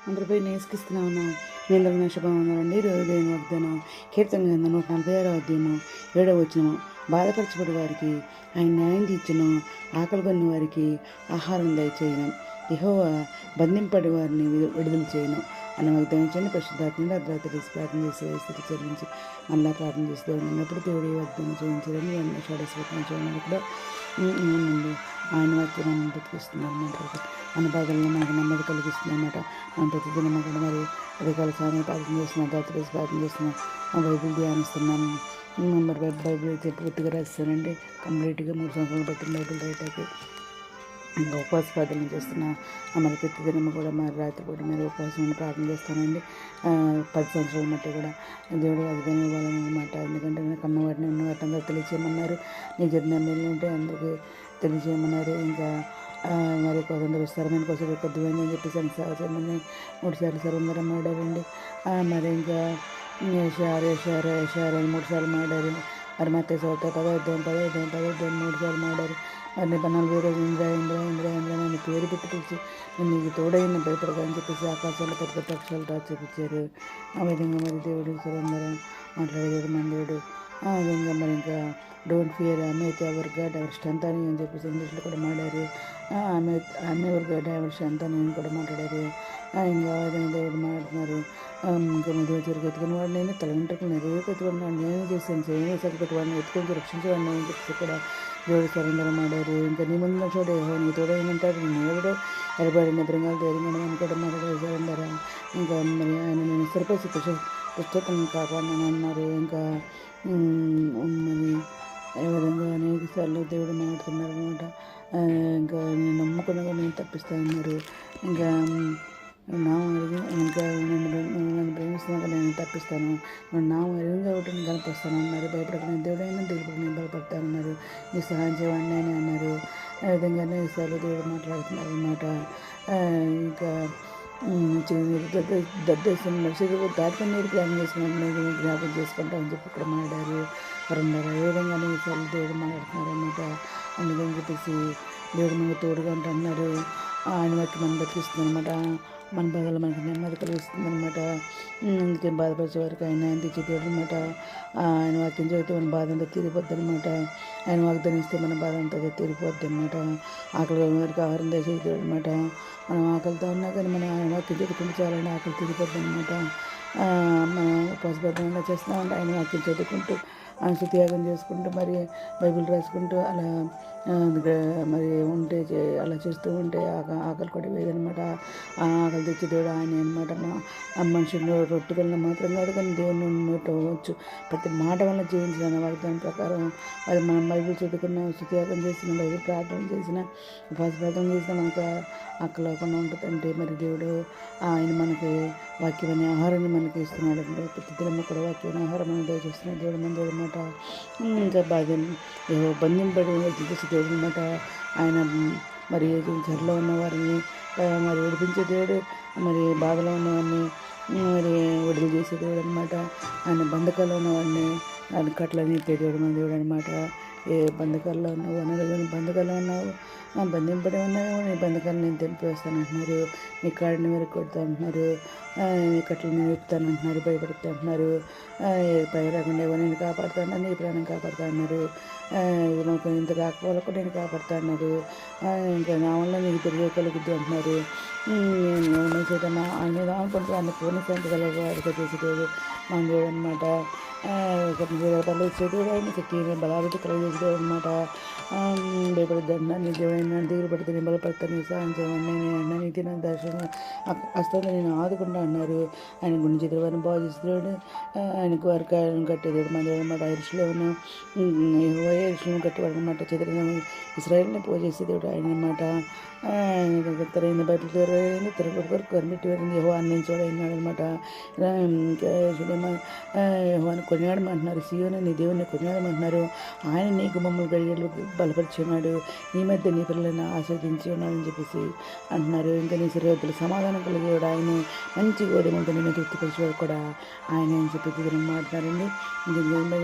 అందరిపై నేసుకిస్తున్నాను. మీ అందరికీ నా శుభవందనాలండి. ఈరోజు దేవుని వాగ్దానం కీర్తన గ్రంథం 146వ అధ్యాయము 7వ వచనం. బాధపరచబడి వారికి ఆయన న్యాయం తీర్చును, ఆకలి కొన్న వారికి ఆహారం దయచేయను, యెహోవా బంధింపడి వారిని విడుదల చేయను అన్న వాగ్దానం చేయండి. పరిశుద్ధాత్మని అర్ధరాత్రి తీసి ప్రార్థన చేసి స్థితి చెల్లించి మళ్ళీ ప్రార్థన చేస్తూ ఉన్నప్పుడు దేవుడి వాగ్దానం చేయించాలని అన్న షాడస్వతం చూడండి. కూడా అవునండి, ఆయన వాక్యం మనం బతికిస్తున్నాం అన్నమాట. మన బాధల్లో మనకు నెమ్మది కలిగిస్తుంది అన్నమాట. మనం ప్రతిదినం కూడా మరి అధికారుల సాధన ప్రార్థన చేస్తున్నాం, రాత్రి ప్రార్థన చేస్తున్నాం, బైబిల్ ధ్యానిస్తున్నాము. మరి బైబిల్ అయితే పూర్తిగా రాస్తానండి. కంప్లీట్గా 3 సంవత్సరాలు బట్టి బైబిల్ రైట్ ఇంకా ఉపవాస ప్రార్థన చేస్తున్నా. మరి ప్రతిదినం కూడా మరి రాత్రి కూడా మీరు ఉపవాసం ప్రార్థన చేస్తానండి. 10 సంవత్సరాల మట్టి కూడా దేవుడు వాగ్దానం ఇవ్వాలన్నమాట. ఎందుకంటే నాకు అన్నవాటిని ఉన్నవాటిని అందరూ తెలియచేయమన్నారు. నీ నిర్ణయం ఉంటే అందరికీ తెలియజేయమన్నారు. ఇంకా మరి కొంత విస్తారమైన కోసం కొద్దిమంది అని చెప్పేసి సహజమని 3 సార్లు సర్వందరం మాడారండి. మరి ఇంకా షారే 3 సార్లు మాడారు. మరి మత్తే సౌత 10 3 సార్లు మాడారు. మరి 40 రోజులు ఇంద్ర అని పేరు పెట్టి పిలిచి నేను నీకు తోడైన భయపడగా అని చెప్పేసి ఆకాశాలు పెద్ద అక్షరాలు రాసి చూపించారు. ఆ విధంగా మరి దేవుడు సర్వందరం మాట్లాడేది మన దేవుడు. ఆ విధంగా మరి ఇంకా డోంట్ ఫియర్, ఆమె అయితే ఎవర్ గాడ్ ఎవర్ స్ట్రెంత్ అని చెప్పేసి ఇంగ్లీష్లో కూడా మాట్లాడారు. ఆమె ఎవర్ గాడ్ ఎవర్ స్ట్రెంత్ అని కూడా మాట్లాడారు. ఇంకా విధంగా దేవుడు మాట్లాడుతున్నారు. ఇంకా మధ్య చిరుకు ఎత్తుకుని వాడిని నేను తలంటుకుని ఎదుగుపెట్టుకుని వాడిని నేను చేశాను, చేయని సరిపెట్టి వాడిని ఎత్తుకొని రక్షించేవాడిని అని చెప్పేసి కూడా దేవుడు సరందరం మాడారు. ఇంకా నీ ముందు చూడే నీ తోడేమంటారు, నీ దేవుడు ఎడబడిన బృంగాలు ధైర్యంగా అని కూడా మాట్లాడారు సరందరం. ఇంకా మరి ఆయన నేను సరిపేసి పుస్తకం కాపాడినని అన్నారు. ఇంకా మరి ఏ విధంగా అనేక సార్లు దేవుడు మాట్లాడుతున్నారు అనమాట. ఇంకా నేను నమ్ముకున్నగా నేను తప్పిస్తానన్నారు. ఇంకా ఇంకా నన్ను ప్రేమిస్తున్నాక నేను తప్పిస్తాను, నా ఎరువుగా ఒకటి నేను కనిపిస్తాను అన్నారు. భయపడకుండా దేవుడైనా దేవుడు నేను బలపడతానన్నారు. నీ సహాయం చేయవాడిని అని అన్నారు. ఆ విధంగానే ఈసారి దేవుడు మాట్లాడుతున్నారు అనమాట. ఇంకా దద్దేశం దాటుకొని నీరు జ్ఞాపం చేసుకున్నప్పుడు జ్ఞాపం చేసుకుంటామని చెప్పి ఇక్కడ మాట్లాడారు వరండారు. ఏ విధంగానే ఈసారి దేవుడు మాట్లాడుతున్నారు అనమాట. అందుకని చెప్పేసి దేవుడు మనకు తోడుగా అంటున్నారు. ఆయన వాక్యం మనం బతికిస్తుంది అనమాట. మన బాధలు మనకు నెమ్మది కలిగిస్తుంది అనమాట. అందుకే బాధపరిచే వారికి ఆయన తెచ్చేవాడు అనమాట. ఆయన వాక్యం చదివితే మన బాధ అంతా తీరిపోద్ది అనమాట. ఆయన వాగ్దానం ఇస్తే మన బాధ అంతా తీరిపోద్ది అనమాట. ఆకలి వారికి ఆహారం తెచ్చేవాడు అనమాట. మనం ఆకలితో ఉన్నా కానీ మనం ఆయన వాక్యం చదువుకుంటూ చాలండి ఆకలి తీరిపోద్ది అనమాట. మనం ఉపవాసబద్ధంగా చేస్తున్నామంటే ఆయన వాక్యం చదువుకుంటూ త్యాగం చేసుకుంటూ మరి బైబిల్ రాసుకుంటూ అలా మరి ఉంటే అలా చేస్తూ ఉంటే ఆకలి కూడా వేదనమాట. ఆ ఆకలి తెచ్చి దేవుడు ఆయన అనమాట. మనుషులు రొట్టె వలన మాత్రం కాదు కానీ దేవుని నోట వచ్చు ప్రతి మాట వల్ల జీవించిన వారి దాని ప్రకారం మరి మనం బైబిల్ చదువుకున్న త్యాగం చేసిన బైబిల్ ప్రార్థన చేసిన ఉపవాస ప్రార్థన చేసిన మనకు ఆకలి లేకుండా ఉంటుందంటే మరి దేవుడు ఆయన మనకి వాక్యమైన ఆహారాన్ని మనకి ఇస్తున్నాడు. ప్రతి దినము కూడా వాక్యమైన ఆహారం అనేది దయచేస్తున్నాడు దేవుడు మన దేవుడు అనమాట. ఇంకా బాధ బంధింపడి తీసి దేవుడు అనమాట. ఆయన మరి చెరలో ఉన్న వారిని మరి విడిపించే దేవుడు, మరి బాధలో ఉన్నవాడిని మరి విడుదల చేసే దేవుడు అనమాట. ఆయన బంధకాల్లో ఉన్నవాడిని ఆయన కట్లని దేవుడు మన దేవుడు అనమాట. ఏ బంధకాల్లో ఉన్నావు అనగా బంధకాల్లో ఉన్నావు, బంధింపడి ఉన్నావు, నీ బంధకాలు నేను తెంపివేస్తాను అంటున్నారు. నీ కాడిని మీరు కొడతా అంటున్నారు, నీ కట్టలు నేను విప్పుతాను అంటున్నారు, భయపడుతా అంటున్నారు. భయ రాకుండా ఎవరు నేను కాపాడుతాను, నీ ప్రాణం కాపాడుతా అన్నారు. నాకు ఇంత కాకపోవాలి కూడా నేను కాపాడుతా అన్నారు. ఇంకా నా వల్ల నీకు తిరిగే కలుగుద్ది అంటున్నారు. నేను చేద్దామా ఆయన అనుకుంటే ఆయన పూర్ణ శాంతి కలగ చేసేది మన దేవుడు అనమాట. పనులు ఇచ్చేది ఆయన శక్తి బలాభివృద్ధి కలిగేసేది అనమాట. భయపడద్దు అన్న నీ దేవుడైనా దిగులు పడితే నేను బలపడతాను, నీ సహాయం చేయమని నేను అన్న నీతి నా దర్శనం అస్తంగా నేను ఆదుకుంటా అన్నారు. ఆయన గుండె చేతుల వారిని బాగు చేసేవాడు, ఆయనకు వారికి ఆయన కట్టేదేడు మన దేవుడు అనమాట. ఐరిష్లోను కట్టేవాడు అనమాట. చెదిరిన ఇస్రాయేల్ని పూజ చేసేదేవుడు ఆయన అనమాట. ఆయన బయటకు తిరగ కొరకు కనిపెట్టి యెహోవాని చూడన్నాడు అనమాట. యెహోవాని కొనియాడమంటున్నారు, సీయోను నీ దేవుని కొనియాడమంటున్నారు. ఆయన నీ గుమ్మములు గడియలు బలపరిచి ఉన్నాడు, నీ మధ్య నీ పిల్లలను ఆస్వాదించి ఉన్నాడని చెప్పేసి అంటున్నారు. ఇంకా నీ సరిహద్దులు సమాధానం కలిగేవాడు ఆయన, మంచి గోధుమలతో నేను తృప్తిపరిచేవాడు కూడా ఆయన అని చెప్పి తిరిగి మాట్లాడారండి.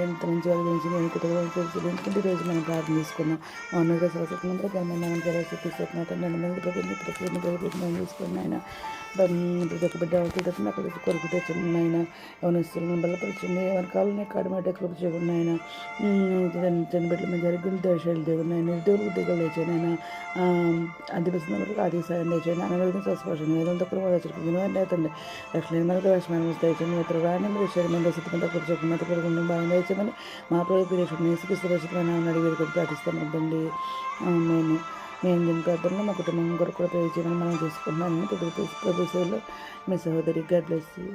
ఎంత మంచి వాళ్ళ గురించి నేను ఎందుకంటే ఈరోజు మనం ప్రార్థన చేసుకున్నాం. మౌనంగా సరస్వతి మంత్రం మనం సరస్వతి తీసుకున్నాం. తీసుకుని ఆయన ప్రతి ఒక్క బిడ్డ అవసరం అక్కడ కొరకు తెచ్చింది నాయన. ఎవరిస్తున్న బలపరిచింది, ఎవరి కాళ్ళని కాడమేట కృప చేయకుండా ఆయన చిన్న బిడ్డల మీద జరిగిన దోషాలు దేవుడు నాయన, నిర్దేవులకు దిగులు లేచానైనా అధిపస్తున్న వరకు ఆది సాయం లేచాను. అనగలిగిన స్వస్పర్శన వేదంతో కూడా నేతండి లక్ష్మీ మనకు లక్ష్మణ దయచండి. మిత్ర రాణి మీరు శరీరం సిద్ధంగా కూర్చోకుండా మత కొడుకుని బాగా దయచమని మా ప్రభుత్వ సురక్షితమైన అడిగి ప్రార్థిస్తాను తండ్రి. మేము దీని ప్రార్థనలో మా కుటుంబం కొరకు కూడా ప్రయోజనం మనం చేసుకుంటున్నాను. ప్రభు సేవలో మీ సహోదరి గాడ్ బ్లెస్ యూ.